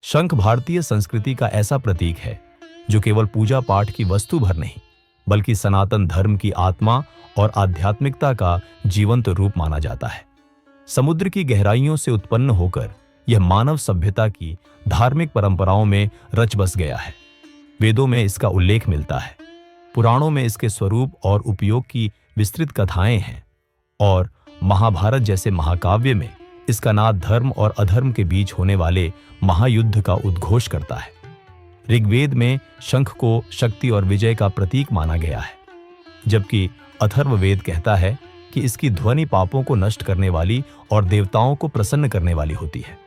शंख भारतीय संस्कृति का ऐसा प्रतीक है जो केवल पूजा पाठ की वस्तु भर नहीं, बल्कि सनातन धर्म की आत्मा और आध्यात्मिकता का जीवंत रूप माना जाता है। समुद्र की गहराइयों से उत्पन्न होकर यह मानव सभ्यता की धार्मिक परंपराओं में रच बस गया है। वेदों में इसका उल्लेख मिलता है, पुराणों में इसके स्वरूप और उपयोग की विस्तृत कथाएं हैं, और महाभारत जैसे महाकाव्य में इसका नाद धर्म और अधर्म के बीच होने वाले महायुद्ध का उद्घोष करता है। ऋग्वेद में शंख को शक्ति और विजय का प्रतीक माना गया है, जबकि अथर्ववेद कहता है कि इसकी ध्वनि पापों को नष्ट करने वाली और देवताओं को प्रसन्न करने वाली होती है।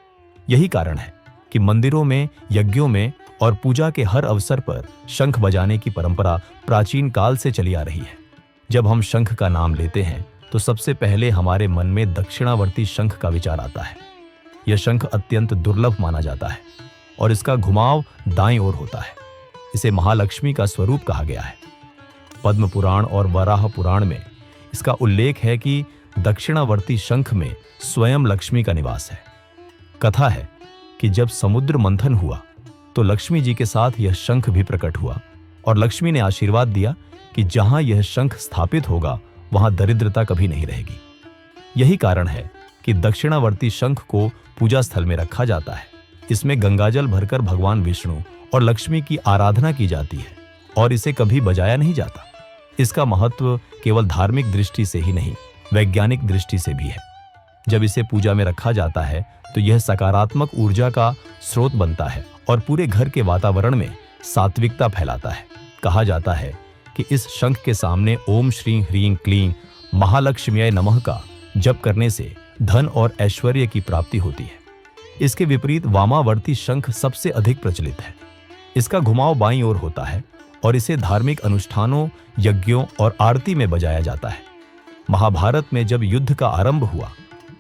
यही कारण है कि मंदिरों में, यज्ञों में और पूजा के हर अवसर पर शंख बजाने की परंपरा प्राचीन काल से चली आ रही है। जब हम शंख का नाम लेते हैं तो सबसे पहले हमारे मन में दक्षिणावर्ती शंख का विचार आता है। यह शंख अत्यंत दुर्लभ माना जाता है और इसका घुमाव दाईं ओर होता है। इसे महालक्ष्मी का स्वरूप कहा गया है। पद्म पुराण और वराह पुराण में इसका उल्लेख है कि दक्षिणावर्ती शंख में स्वयं लक्ष्मी का निवास है। कथा है कि जब समुद्र मंथन हुआ तो लक्ष्मी जी के साथ यह शंख भी प्रकट हुआ और लक्ष्मी ने आशीर्वाद दिया कि जहां यह शंख स्थापित होगा वहां दरिद्रता कभी नहीं रहेगी। यही कारण है कि दक्षिणावर्ती शंख को पूजा स्थल में रखा जाता है। इसमें गंगाजल भरकर भगवान विष्णु और लक्ष्मी की आराधना की जाती है और इसे कभी बजाया नहीं जाता। इसका महत्व केवल धार्मिक दृष्टि से ही नहीं, वैज्ञानिक दृष्टि से भी है। जब इसे पूजा में रखा जाता है तो यह सकारात्मक ऊर्जा का स्रोत बनता है और पूरे घर के वातावरण में सात्विकता फैलाता है। कहा जाता है कि इस शंख के सामने ओम श्री ह्रीं क्लीं महालक्ष्म्याय नमः का जप करने से धन और ऐश्वर्य की प्राप्ति होती है। इसके विपरीत वामावर्ती शंख सबसे अधिक प्रचलित है। इसका घुमाव बाईं ओर होता है और इसे धार्मिक अनुष्ठानों, यज्ञों और आरती में बजाया जाता है। महाभारत में जब युद्ध का आरंभ हुआ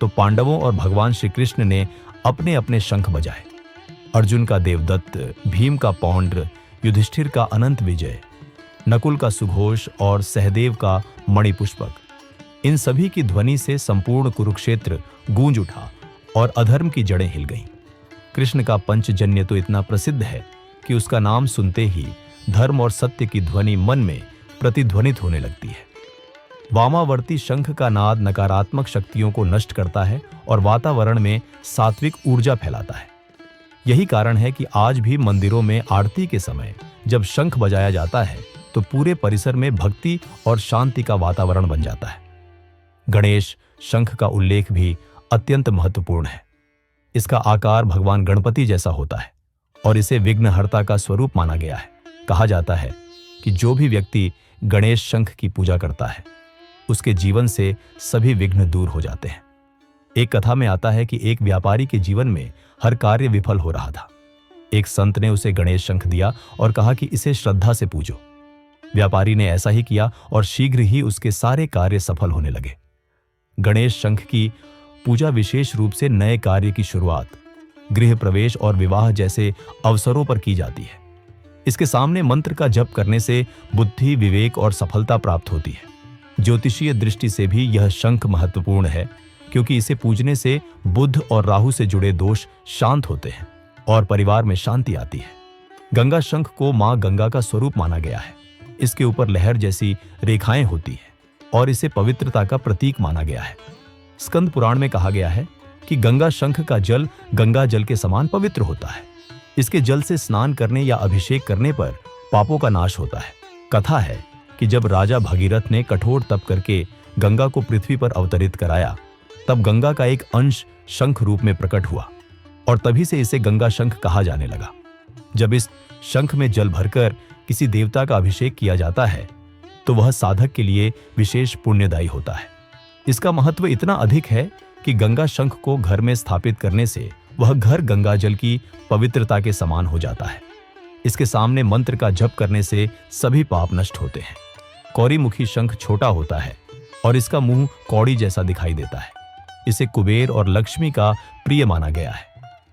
तो पांडवों और भगवान श्री कृष्ण ने अपने अपने शंख बजाए। अर्जुन का देवदत्त, भीम का पौंड्र, युधिष्ठिर का अनंत विजय, नकुल का सुघोष और सहदेव का मणिपुष्पक। इन सभी की ध्वनि से संपूर्ण कुरुक्षेत्र गूंज उठा और अधर्म की जड़ें हिल गईं। कृष्ण का पंचजन्य तो इतना प्रसिद्ध है कि उसका नाम सुनते ही धर्म और सत्य की ध्वनि मन में प्रतिध्वनित होने लगती है। वामावर्ती शंख का नाद नकारात्मक शक्तियों को नष्ट करता है और वातावरण में सात्विक ऊर्जा फैलाता है। यही कारण है कि आज भी मंदिरों में आरती के समय जब शंख बजाया जाता है तो पूरे परिसर में भक्ति और शांति का वातावरण बन जाता है। गणेश शंख का उल्लेख भी अत्यंत महत्वपूर्ण है। इसका आकार भगवान गणपति जैसा होता है और इसे विघ्नहर्ता का स्वरूप माना गया है। कहा जाता है कि जो भी व्यक्ति गणेश शंख की पूजा करता है उसके जीवन से सभी विघ्न दूर हो जाते हैं। एक कथा में आता है कि एक व्यापारी के जीवन में हर कार्य विफल हो रहा था। एक संत ने उसे गणेश शंख दिया और कहा कि इसे श्रद्धा से पूजो। व्यापारी ने ऐसा ही किया और शीघ्र ही उसके सारे कार्य सफल होने लगे। गणेश शंख की पूजा विशेष रूप से नए कार्य की शुरुआत, गृह प्रवेश और विवाह जैसे अवसरों पर की जाती है। इसके सामने मंत्र का जप करने से बुद्धि, विवेक और सफलता प्राप्त होती है। ज्योतिषीय दृष्टि से भी यह शंख महत्वपूर्ण है क्योंकि इसे पूजने से बुध और राहु से जुड़े दोष शांत होते हैं और परिवार में शांति आती है। गंगा शंख को मां गंगा का स्वरूप माना गया है। इसके ऊपर लहर जैसी रेखाएं होती हैं और इसे पवित्रता का प्रतीक माना गया है। स्कंद पुराण में कहा गया है कि गंगा शंख का जल गंगा जल के समान पवित्र होता है। इसके जल से स्नान करने या अभिषेक करने पर पापों का नाश होता है। कथा है कि जब राजा भगीरथ ने कठोर तप करके गंगा को पृथ्वी पर अवतरित कराया, तब गंगा का एक अंश शंख रूप में प्रकट हुआ और तभी से इसे गंगा शंख कहा जाने लगा। जब इस शंख में जल भरकर किसी देवता का अभिषेक किया जाता है तो वह साधक के लिए विशेष पुण्यदायी होता है। इसका महत्व इतना अधिक है कि गंगा शंख को घर में स्थापित करने से वह घर गंगा जल की पवित्रता के समान हो जाता है। इसके सामने मंत्र का जप करने से सभी पाप नष्ट होते हैं। कौरीमुखी शंख छोटा होता है और इसका मुंह कौड़ी जैसा दिखाई देता है। इसे कुबेर और लक्ष्मी का प्रिय माना गया है।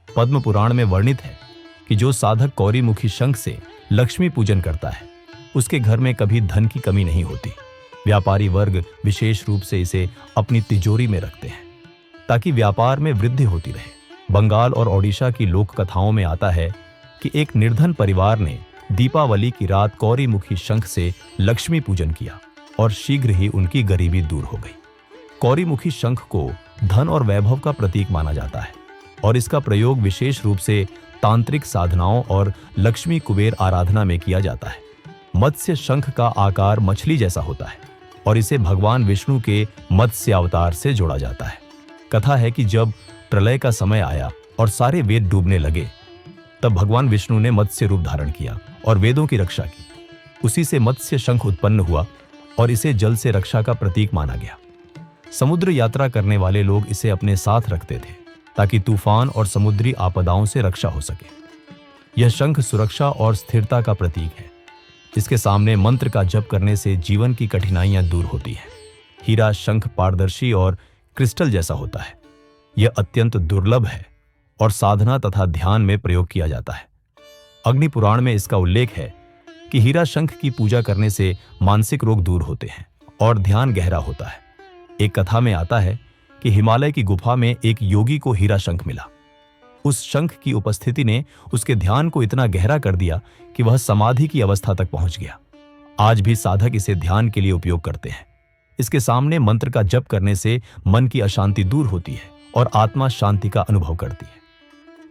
पद्म पुराण में वर्णित है कि जो साधक कौरीमुखी शंख से लक्ष्मी पूजन करता है उसके घर में कभी धन की कमी नहीं होती। व्यापारी वर्ग विशेष रूप से इसे अपनी तिजोरी में रखते हैं ताकि व्यापार में वृद्धि होती रहे। बंगाल और ओडिशा की लोक कथाओं में आता है कि एक निर्धन परिवार ने दीपावली की रात कौरीमुखी शंख से लक्ष्मी पूजन किया और शीघ्र ही उनकी गरीबी दूर हो गई। कौरीमुखी शंख को धन और वैभव का प्रतीक माना जाता है और इसका प्रयोग विशेष रूप से तांत्रिक साधनाओं और लक्ष्मी कुबेर आराधना में किया जाता है। मत्स्य शंख का आकार मछली जैसा होता है और इसे भगवान विष्णु के मत्स्य अवतार से जोड़ा जाता है। कथा है कि जब प्रलय का समय आया और सारे वेद डूबने लगे, तब भगवान विष्णु ने मत्स्य रूप धारण किया और वेदों की रक्षा की। उसी से मत्स्य शंख उत्पन्न हुआ और इसे जल से रक्षा का प्रतीक माना गया। समुद्र यात्रा करने वाले लोग इसे अपने साथ रखते थे ताकि तूफान और समुद्री आपदाओं से रक्षा हो सके। यह शंख सुरक्षा और स्थिरता का प्रतीक है। इसके सामने मंत्र का जप करने से जीवन की कठिनाइयां दूर होती हैं। हीरा शंख पारदर्शी और क्रिस्टल जैसा होता है। यह अत्यंत दुर्लभ है और साधना तथा ध्यान में प्रयोग किया जाता है। अग्नि पुराण में इसका उल्लेख है कि हीरा शंख की पूजा करने से मानसिक रोग दूर होते हैं और ध्यान गहरा होता है। एक कथा में आता है कि हिमालय की गुफा में एक योगी को हीरा शंख मिला। उस शंख की उपस्थिति ने उसके ध्यान को इतना गहरा कर दिया कि वह समाधि की अवस्था तक पहुंच गया। आज भी साधक इसे ध्यान के लिए उपयोग करते हैं। इसके सामने मंत्र का जप करने से मन की अशांति दूर होती है और आत्मा शांति का अनुभव करती है।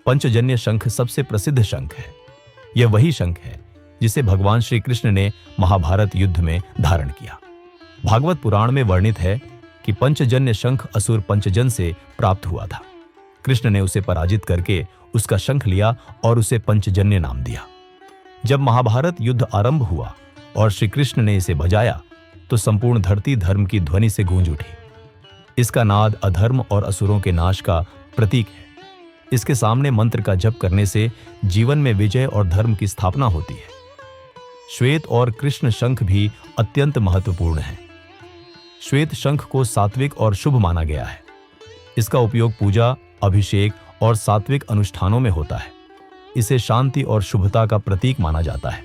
पंचजन्य शंख सबसे प्रसिद्ध शंख है। यह वही शंख है जिसे भगवान श्री कृष्ण ने महाभारत युद्ध में धारण किया। भागवत पुराण में वर्णित है कि पंचजन्य शंख असुर पंचजन से प्राप्त हुआ था। कृष्ण ने उसे पराजित करके उसका शंख लिया और उसे पंचजन्य नाम दिया। जब महाभारत युद्ध आरंभ हुआ और श्री कृष्ण ने इसे बजाया तो संपूर्ण धरती धर्म की ध्वनि से गूंज उठी। इसका नाद अधर्म और असुरों के नाश का प्रतीक है। इसके सामने मंत्र का जप करने से जीवन में विजय और धर्म की स्थापना होती है। श्वेत और कृष्ण शंख भी अत्यंत महत्वपूर्ण है। श्वेत शंख को सात्विक और शुभ माना गया है। इसका उपयोग पूजा, अभिषेक और सात्विक अनुष्ठानों में होता है। इसे शांति और शुभता का प्रतीक माना जाता है।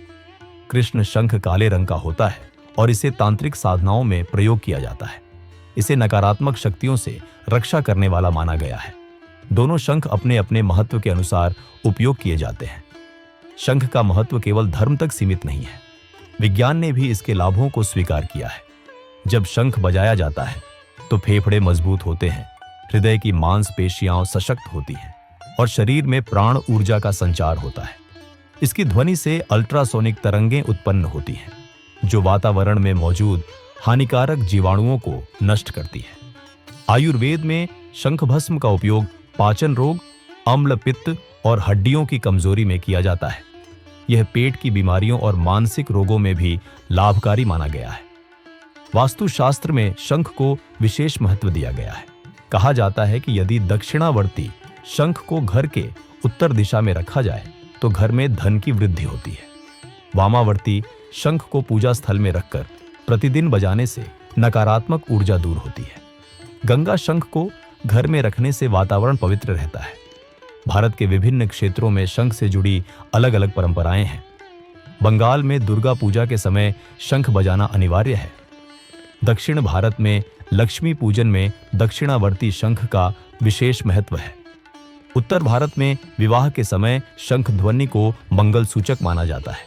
कृष्ण शंख काले रंग का होता है और इसे तांत्रिक साधनाओं में प्रयोग किया जाता है। इसे नकारात्मक शक्तियों से रक्षा करने वाला माना गया है। दोनों शंख अपने अपने महत्व के अनुसार उपयोग किए जाते हैं। शंख का महत्व केवल धर्म तक सीमित नहीं है। विज्ञान ने भी इसके लाभों को स्वीकार किया है। जब शंख बजाया जाता है तो फेफड़े मजबूत होते हैं, हृदय की मांसपेशियां सशक्त होती हैं और शरीर में प्राण ऊर्जा का संचार होता है। इसकी ध्वनि से अल्ट्रासोनिक तरंगें उत्पन्न होती हैं, जो वातावरण में मौजूद हानिकारक जीवाणुओं को नष्ट करती है। आयुर्वेद में शंख भस्म का उपयोग पाचन रोग, अम्ल पित्त और हड्डियों की कमजोरी में किया जाता है। यह पेट की बीमारियों और मानसिक रोगों में भी लाभकारी माना गया है। वास्तुशास्त्र में शंख को विशेष महत्व दिया गया है। कहा जाता है कि यदि दक्षिणावर्ती शंख को घर के उत्तर दिशा में रखा जाए तो घर में धन की वृद्धि होती है। वामावर्ती शंख को पूजा स्थल में रखकर प्रतिदिन बजाने से नकारात्मक ऊर्जा दूर होती है। गंगा शंख को घर में रखने से वातावरण पवित्र रहता है। भारत के विभिन्न क्षेत्रों में शंख से जुड़ी अलग अलग परंपराएं हैं। बंगाल में दुर्गा पूजा के समय शंख बजाना अनिवार्य है। दक्षिण भारत में लक्ष्मी पूजन में दक्षिणावर्ती शंख का विशेष महत्व है। उत्तर भारत में विवाह के समय शंख ध्वनि को मंगल सूचक माना जाता है।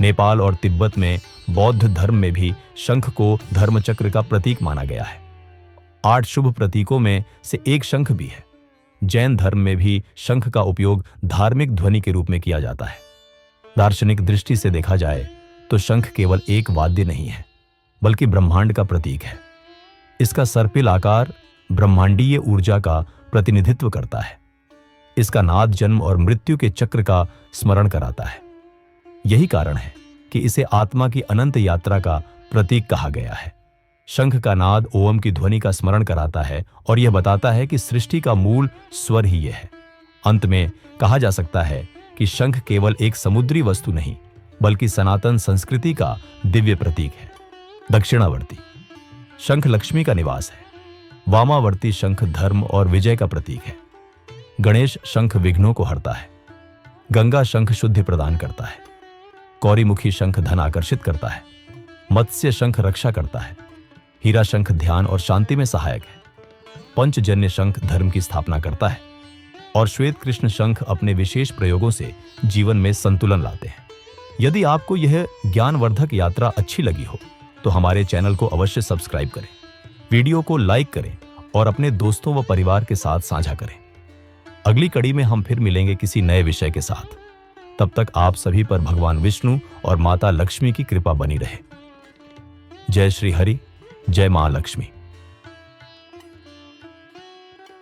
नेपाल और तिब्बत में बौद्ध धर्म में भी शंख को धर्मचक्र का प्रतीक माना गया है। 8 शुभ प्रतीकों में से एक शंख भी है। जैन धर्म में भी शंख का उपयोग धार्मिक ध्वनि के रूप में किया जाता है। दार्शनिक दृष्टि से देखा जाए तो शंख केवल एक वाद्य नहीं है, बल्कि ब्रह्मांड का प्रतीक है। इसका सर्पिल आकार ब्रह्मांडीय ऊर्जा का प्रतिनिधित्व करता है। इसका नाद जन्म और मृत्यु के चक्र का स्मरण कराता है। यही कारण है कि इसे आत्मा की अनंत यात्रा का प्रतीक कहा गया है। शंख का नाद ओम की ध्वनि का स्मरण कराता है और यह बताता है कि सृष्टि का मूल स्वर ही यह है। अंत में कहा जा सकता है कि शंख केवल एक समुद्री वस्तु नहीं, बल्कि सनातन संस्कृति का दिव्य प्रतीक है। दक्षिणावर्ती शंख लक्ष्मी का निवास है। वामावर्ती शंख धर्म और विजय का प्रतीक है। गणेश शंख विघ्नों को हरता है। गंगा शंख शुद्धि प्रदान करता है। कौरीमुखी शंख धन आकर्षित करता है। मत्स्य शंख रक्षा करता है। हीरा शंख ध्यान और शांति में सहायक है। पंचजन्य शंख धर्म की स्थापना करता है। और श्वेत कृष्ण शंख अपने विशेष प्रयोगों से जीवन में संतुलन लाते हैं। यदि आपको यह ज्ञानवर्धक यात्रा अच्छी लगी हो तो हमारे चैनल को अवश्य सब्सक्राइब करें, वीडियो को लाइक करें और अपने दोस्तों व परिवार के साथ साझा करें। अगली कड़ी में हम फिर मिलेंगे किसी नए विषय के साथ। तब तक आप सभी पर भगवान विष्णु और माता लक्ष्मी की कृपा बनी रहे। जय श्री हरि, जय मां लक्ष्मी।